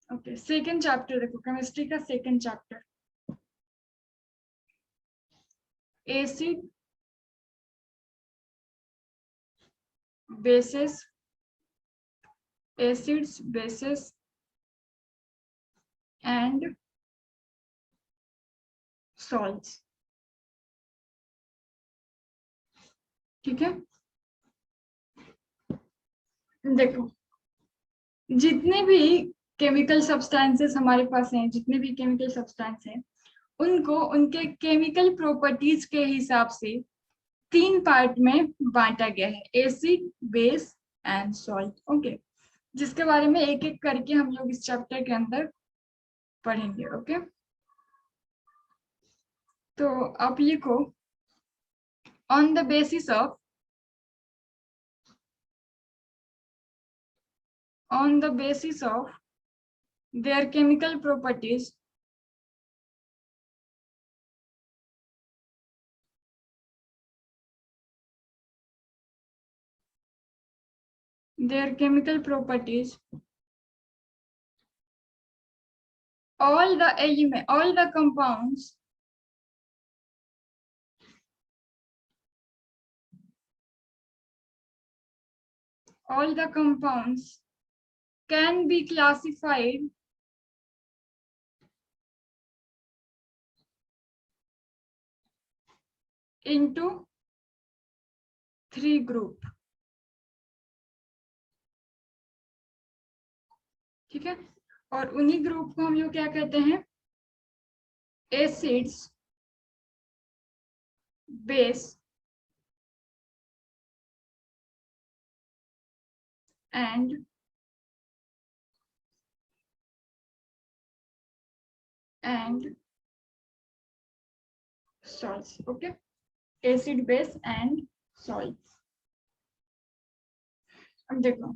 Okay, second chapter देखो, chemistry का second chapter, acid, basis, acids, basis and salts. ठीक है, देखो जितने भी केमिकल सब्सटेंसेस हमारे पास हैं, जितने भी केमिकल सब्सटेंस हैं, उनको उनके केमिकल प्रॉपर्टीज के हिसाब से तीन पार्ट में बांटा गया है, acid, base and salt. Okay, जिसके बारे में एक एक करके हम लोग इस चैप्टर के अंदर पढ़ेंगे। ओके, तो आप लिखो, on the basis of their chemical properties, all the compounds can be classified into three group। ठीक है, और उन्हीं ग्रुप को हम लोग क्या कहते हैं, acids, base and salts. Okay, acid, base and salts. अब देखो,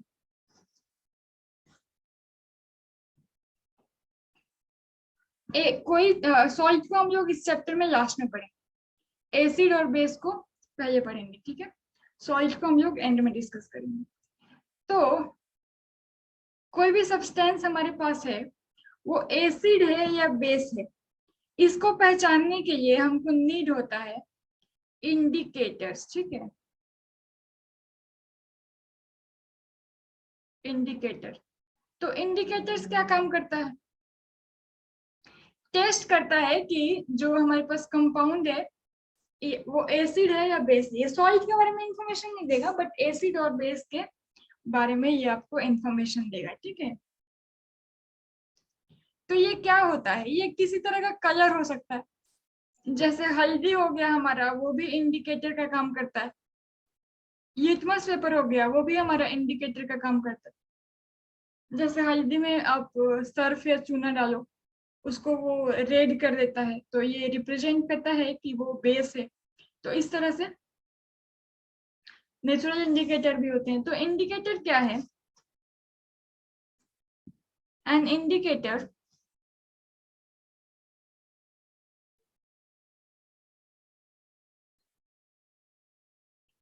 कोई सॉल्ट को हम लोग इस चैप्टर में लास्ट में पढ़ेंगे, एसिड और बेस को पहले पढ़ेंगे। ठीक है, सॉल्ट को हम लोग एंड में डिस्कस करेंगे। तो कोई भी सब्सटेंस हमारे पास है, वो एसिड है या बेस है, इसको पहचानने के लिए हमको नीड होता है इंडिकेटर्स। ठीक है, इंडिकेटर। तो इंडिकेटर्स क्या काम करता है, टेस्ट करता है कि जो हमारे पास कंपाउंड है वो एसिड है या बेस है। ये सॉल्ट के बारे में इंफॉर्मेशन नहीं देगा, बट एसिड और बेस के बारे में ये आपको इंफॉर्मेशन देगा। ठीक है, तो ये क्या होता है, ये किसी तरह का कलर हो सकता है, जैसे हल्दी हो गया हमारा, वो भी इंडिकेटर का काम करता है। लिटमस पेपर हो गया, वो भी हमारा इंडिकेटर का काम करता है। जैसे हल्दी में आप सर्फ या चूना डालो, उसको वो रेड कर देता है, तो ये रिप्रेजेंट करता है कि वो बेस है। तो इस तरह से नेचुरल इंडिकेटर भी होते हैं। तो इंडिकेटर क्या है, an indicator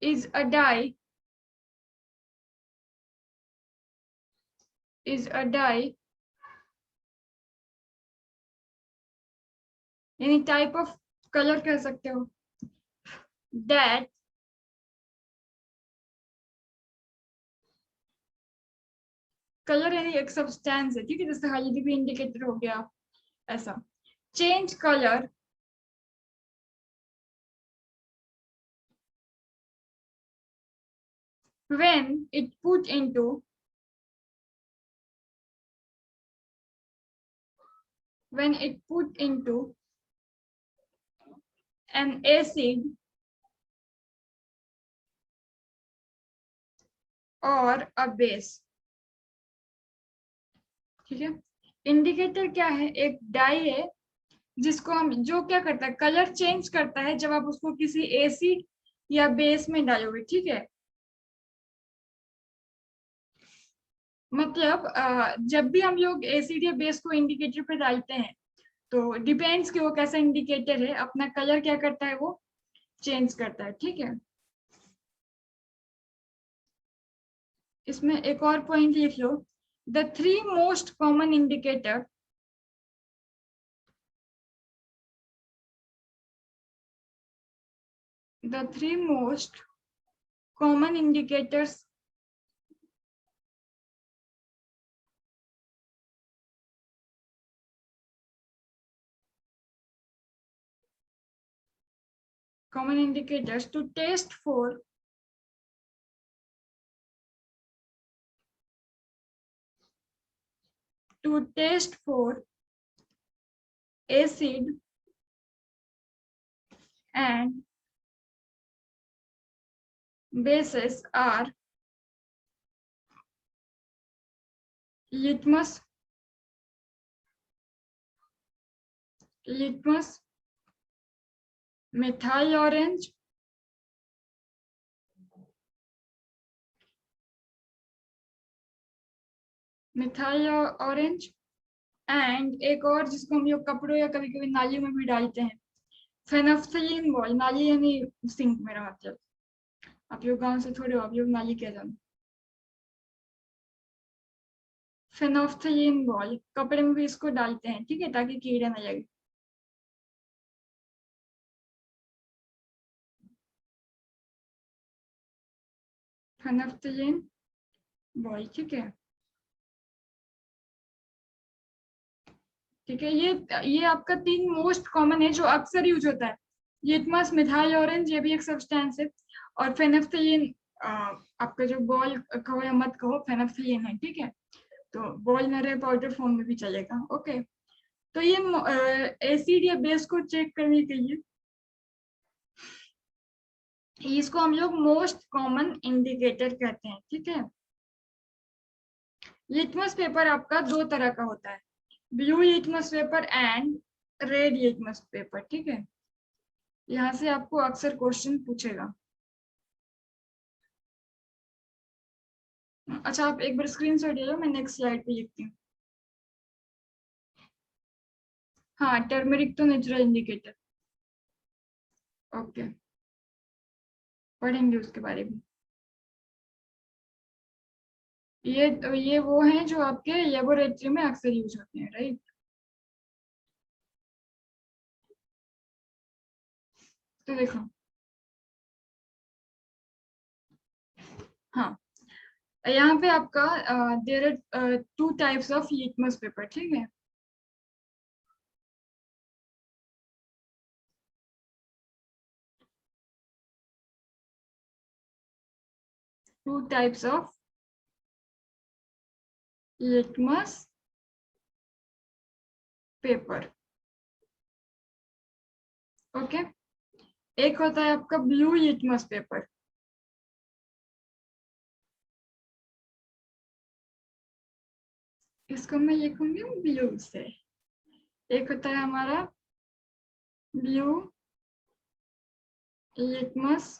is a dye यानी टाइप ऑफ कलर कह सकते हो, that कलर यानी एक सब्सटेंस है। ठीक है, जैसे हल्दी भी इंडिकेटर हो गया, ऐसा change colour when it put into an acid or a base। ठीक है, इंडिकेटर क्या है, एक डाई है जिसको हम, जो क्या करता है, कलर चेंज करता है जब आप उसको किसी एसिड या बेस में डालोगे। ठीक है, मतलब जब भी हम लोग एसिड या बेस को इंडिकेटर पे डालते हैं, तो डिपेंड्स कि वो कैसा इंडिकेटर है, अपना कलर क्या करता है, वो चेंज करता है। ठीक है, इसमें एक और पॉइंट लिख लो, The three most common indicator indicators to test for acid and bases are litmus, methyl orange, and एक और जिसको हम लोग कपड़ों या कभी कभी नाली में भी डालते हैं, फेनोफ्थलीन बॉल। नाली यानी सिंक, मेरा मतलब। आप लोग गांव से थोड़े हो, आप लोग नाली क्या जानो। फेनोफ्थलीन बॉल, कपड़े में भी इसको डालते हैं, ठीक है, ताकि कीड़े ना लगे। फेनोफ्थलीन बॉल, ठीक है। ठीक है, ये आपका 3 मोस्ट कॉमन है जो अक्सर यूज होता है। लिटमस, मिथाइल ऑरेंज, ये भी एक सब्सटेंस है, और फेनोफ्थलीन आपका जो बॉल कहो या मत कहो, फेनोफ्थलीन है, ठीक है। तो बॉल में रहे, पाउडर फॉर्म में भी चलेगा। ओके, तो ये एसिड या बेस को चेक करने के लिए इसको हम लोग मोस्ट कॉमन इंडिकेटर कहते हैं, ठीक है। लिटमस पेपर आपका 2 तरह का होता है, blue litmus paper and red litmus paper, ठीक है। यहाँ से आपको अक्सर क्वेश्चन पूछेगा। अच्छा, आप एक बार स्क्रीनशॉट ले लो, मैं नेक्स्ट स्लाइड पे लिखती हूँ। हाँ, टर्मरिक तो नेचुरल इंडिकेटर, ओके, पढ़ेंगे उसके बारे में। ये वो हैं जो आपके लेबोरेटरी में अक्सर यूज होते हैं, राइट। तो देखो, हाँ, यहाँ पे आपका there are 2 types of litmus paper, ठीक है। Two types of litmus paper, okay. एक होता है आपका ब्लू लिटमस पेपर, इसको मैं लिखूंगी ब्लू से। एक होता है हमारा ब्लू लिटमस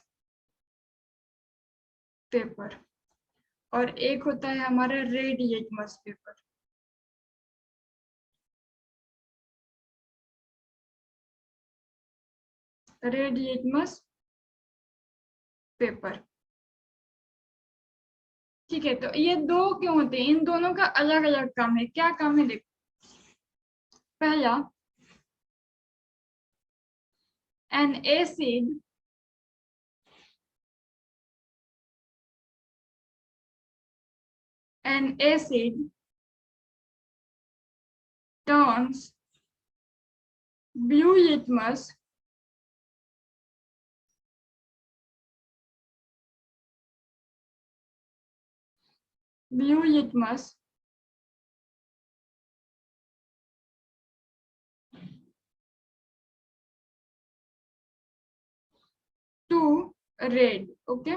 पेपर, और एक होता है हमारा red litmus paper. Red litmus paper, ठीक है। तो ये 2 क्यों होते हैं, इन दोनों का अलग अलग काम है। क्या काम है, देखो। पहला, an acid turns blue litmus to red, okay.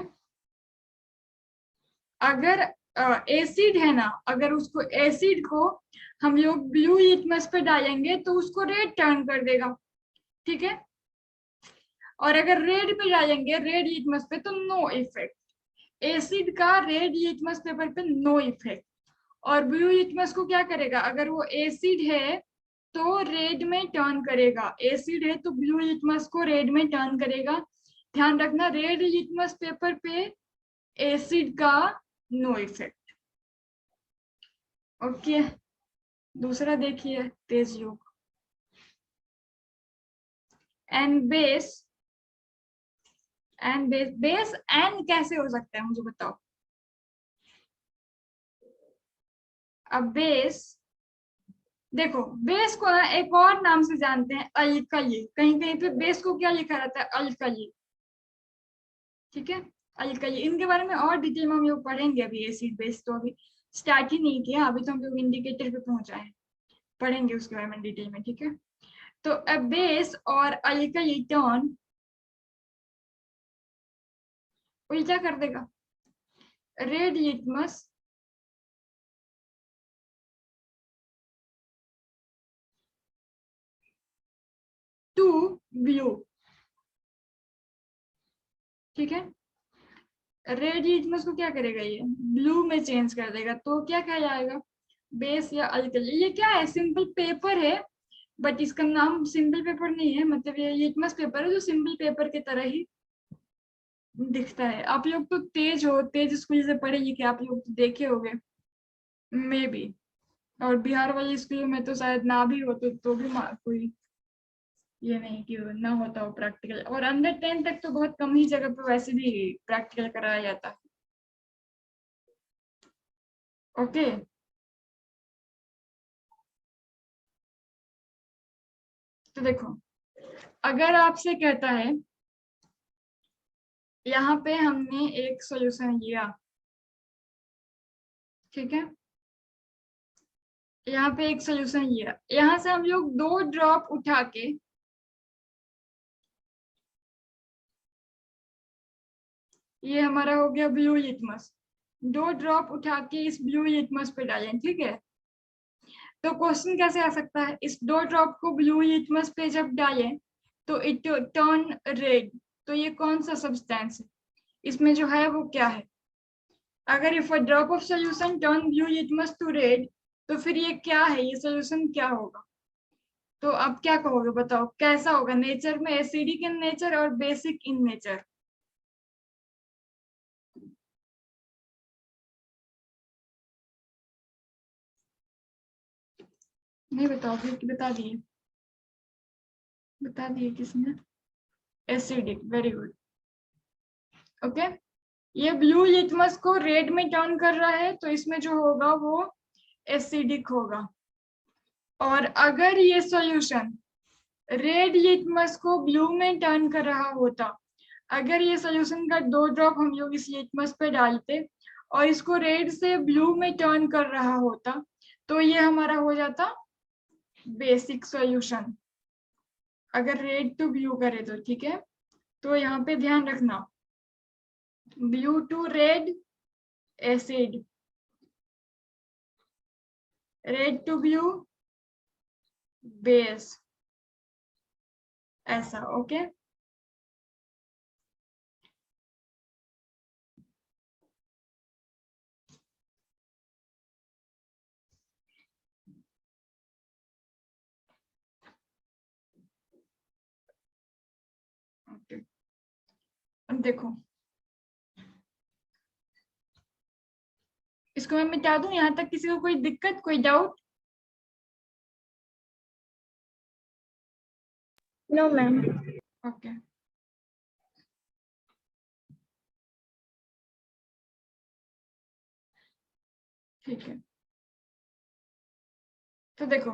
अगर एसिड है ना, अगर उसको एसिड को हम लोग ब्लू लिटमस पे डालेंगे तो उसको रेड टर्न कर देगा, ठीक है। और अगर रेड पे डालेंगे, रेड लिटमस पे, तो नो इफेक्ट। एसिड का रेड लिटमस पेपर पे नो इफेक्ट। और ब्लू लिटमस को क्या करेगा, अगर वो एसिड है तो रेड में टर्न करेगा, एसिड है तो ब्लू लिटमस को रेड में टर्न करेगा। ध्यान रखना, रेड लिटमस पेपर पे एसिड का नो इफेक्ट। ओके, दूसरा देखिए तेज योग। An base, an base, base an कैसे हो सकता है मुझे बताओ। अब बेस, देखो बेस को ना एक और नाम से जानते हैं, अल्कली। कहीं कहीं पे बेस को क्या लिखा रहता है, अल्कली। ठीक है, अल्कली। इनके बारे में और डिटेल में हम लोग पढ़ेंगे अभी। एसिड बेस तो अभी स्टार्ट ही नहीं किया, अभी तो हम लोग इंडिकेटर पे पहुंचा है, पढ़ेंगे उसके बारे में डिटेल में। ठीक है, तो अ बेस और अल्कली टर्न उल्टा कर देगा। Red litmus to blue. ठीक है, रेड लिटमस को क्या करेगा, ये ब्लू में चेंज कर देगा। तो क्या कहा जाएगा, बेस या अल्कली। ये क्या है, सिंपल पेपर है, बट इसका नाम सिंपल पेपर नहीं है। मतलब ये लिटमस पेपर है जो सिंपल पेपर की तरह ही दिखता है। आप लोग तो तेज हो, तेज स्कूल से पढ़े लिखे, आप लोग तो देखे होंगे मे बी। और बिहार वाली स्कूल में तो शायद ना भी हो तो भी कोई ये नहीं कि ना होता हो प्रैक्टिकल। और अंडर 10 तक तो बहुत कम ही जगह पे वैसे भी प्रैक्टिकल कराया जाता है। ओके, तो देखो, अगर आपसे कहता है, यहाँ पे हमने एक सॉल्यूशन लिया, ठीक है, यहाँ पे एक सॉल्यूशन लिया, यहाँ से हम लोग 2 ड्रॉप उठा के, ये हमारा हो गया ब्लू लिटमस, 2 ड्रॉप उठा के इस ब्लू लिटमस पे डालें। ठीक है, तो क्वेश्चन कैसे आ सकता है, इस 2 ड्रॉप को ब्लू लिटमस पे जब डालें तो इट टर्न रेड। तो ये कौन सा सब्सटेंस है, इसमें जो है वो क्या है। अगर if a drop of solution turn blue litmus to red, तो फिर ये क्या है, ये सोल्यूशन क्या होगा। तो आप क्या कहोगे बताओ, कैसा होगा नेचर में, एसिडिक इन नेचर और बेसिक इन नेचर। नहीं बताओगे कि बता दिए, बता दिए किसने, एसिडिक, वेरी गुड। ओके, ये ब्लू लिटमस को रेड में टर्न कर रहा है, तो इसमें जो होगा वो एसिडिक होगा। और अगर ये सॉल्यूशन रेड लिटमस को ब्लू में टर्न कर रहा होता, अगर ये सॉल्यूशन का 2 ड्रॉप हम लोग इस लिटमस पे डालते और इसको रेड से ब्लू में टर्न कर रहा होता, तो ये हमारा हो जाता बेसिक सॉल्यूशन। अगर रेड टू ब्लू करे तो, ठीक है, तो यहाँ पे ध्यान रखना, blue to red acid, red to blue base, ऐसा। ओके, ओके, अब देखो, इसको मैं मिटा दूं यहाँ तक, किसी को कोई दिक्कत, कोई डाउट। No ma'am. ओके, ठीक है, तो देखो,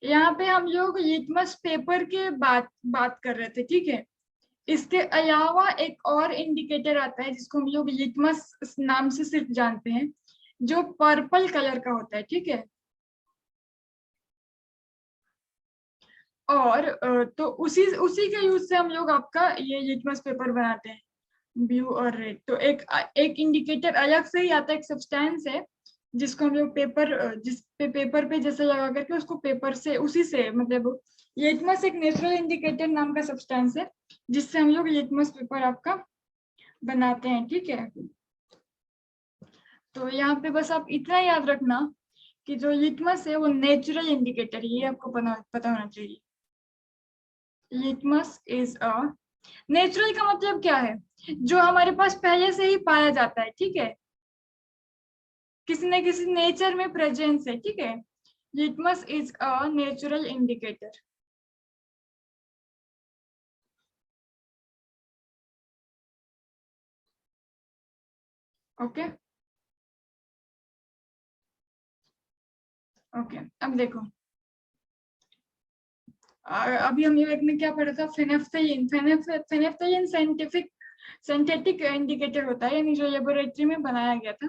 यहाँ पे हम लोग लिटमस पेपर के बात कर रहे थे। ठीक है, इसके अलावा एक और इंडिकेटर आता है जिसको हम लोग लिटमस नाम से सिर्फ जानते हैं, जो पर्पल कलर का होता है। ठीक है, और तो उसी उसी के यूज से हम लोग आपका ये लिटमस पेपर बनाते हैं, ब्लू और रेड। तो एक एक इंडिकेटर अलग से ही आता है, एक सब्सटेंस है जिसको हम लोग पेपर, जिस पे पेपर पे जैसे लगा करके उसको पेपर से, उसी से मतलब लिटमस एक नेचुरल इंडिकेटर नाम का सब्सटेंस है जिससे हम लोग लिटमस पेपर आपका बनाते हैं। ठीक है, तो यहाँ पे बस आप इतना याद रखना कि जो लिटमस है वो नेचुरल इंडिकेटर, ये आपको पता होना चाहिए। लिटमस इज अ नेचुरल का मतलब क्या है, जो हमारे पास पहले से ही पाया जाता है। ठीक है, किसी न किसी नेचर में प्रेजेंस है, ठीक है। Litmus is a natural indicator. Okay okay, अब देखो अभी हम लोग ने क्या पढ़ा था, फेनेफ्थेलिन। फेनेफ्थेलिन सिंथेटिक इंडिकेटर होता है, यानी जो लेबोरेटरी में बनाया गया था।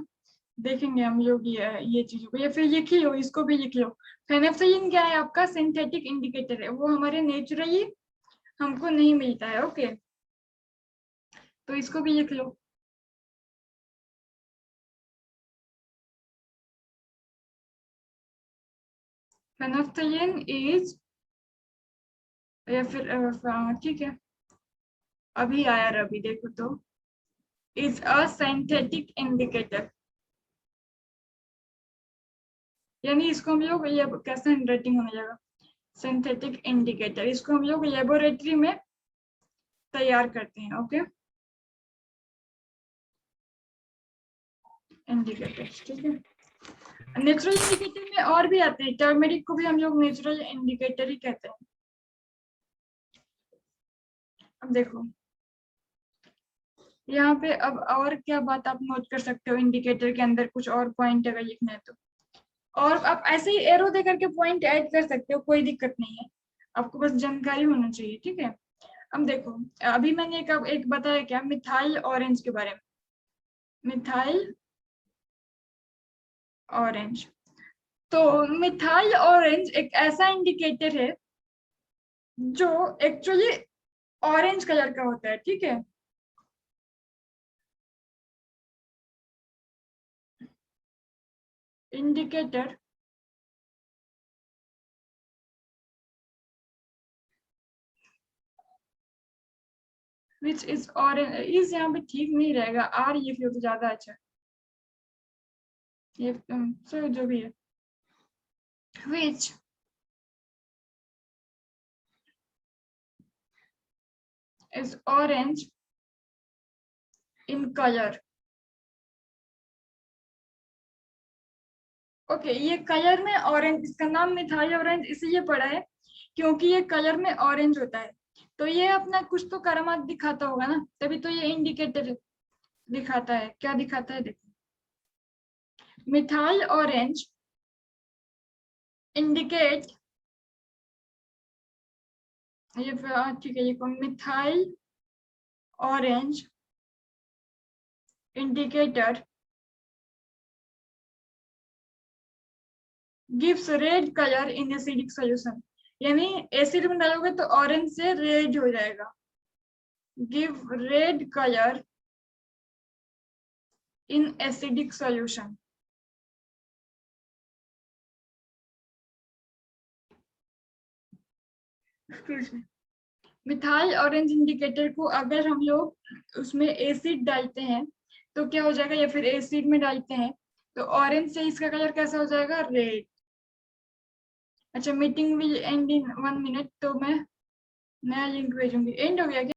देखेंगे हम लोग ये चीजों को, या फिर लिख लो, इसको भी लिख लो। फेनेफ्थेलिन क्या है, आपका सिंथेटिक इंडिकेटर है, वो हमारे नेचुरली हमको नहीं मिलता है। ओके, तो इसको भी लिख लो। फेनेफ्थेलिन इज, या फिर ठीक है, अभी आया रवि, देखो तो, इज अ सिंथेटिक इंडिकेटर, यानी इसको हम लोग, ये कैसे हैंडराइटिंग होने जाएगा, सिंथेटिक इंडिकेटर, इसको हम लोग लेबोरेटरी में तैयार करते हैं। ओके, इंडिकेटर, ठीक है। नेचुरल इंडिकेटर में और भी आते हैं, टर्मेरिक को भी हम लोग नेचुरल इंडिकेटर ही कहते हैं। अब देखो यहाँ पे, अब और क्या बात आप नोट कर सकते हो, इंडिकेटर के अंदर कुछ और पॉइंट अगर लिखना है तो, और आप ऐसे ही एरो दे करके पॉइंट ऐड कर सकते हो, कोई दिक्कत नहीं है, आपको बस जानकारी होना चाहिए, ठीक है। अब देखो, अभी मैंने एक बताया क्या, मिथाइल ऑरेंज के बारे में, मिथाइल ऑरेंज। तो मिथाइल ऑरेंज एक ऐसा इंडिकेटर है जो एक्चुअली ऑरेंज कलर का होता है, ठीक है। इंडिकेटर विच इज ऑरेंज, इस यहाँ पे ठीक नहीं रहेगा, आर ये फिर तो ज्यादा अच्छा है, ये सो जो भी है, which is orange in colour. Okay, ये कलर में ऑरेंज, इसका नाम मिथाइल ऑरेंज इसलिए पड़ा है क्योंकि ये कलर में ऑरेंज होता है, तो ये अपना कुछ तो करामात दिखाता होगा ना, तभी तो ये इंडिकेटर दिखाता है। क्या दिखाता है, देखो, मिथाइल ऑरेंज इंडिकेट, ये ठीक है, ये कौन, methyl orange indicator gives red colour in acidic solution, यानी एसिड में डालोगे तो ऑरेंज से रेड हो जाएगा, give red colour in acidic solution. Methyl orange indicator को अगर हम लोग उसमें एसिड डालते हैं तो क्या हो जाएगा, या फिर एसिड में डालते हैं तो ऑरेंज से इसका कलर कैसा हो जाएगा, रेड। अच्छा, meeting will and in 1 minute, तो मैं नया लिंक भेजूंगी। एंड हो गया क्या?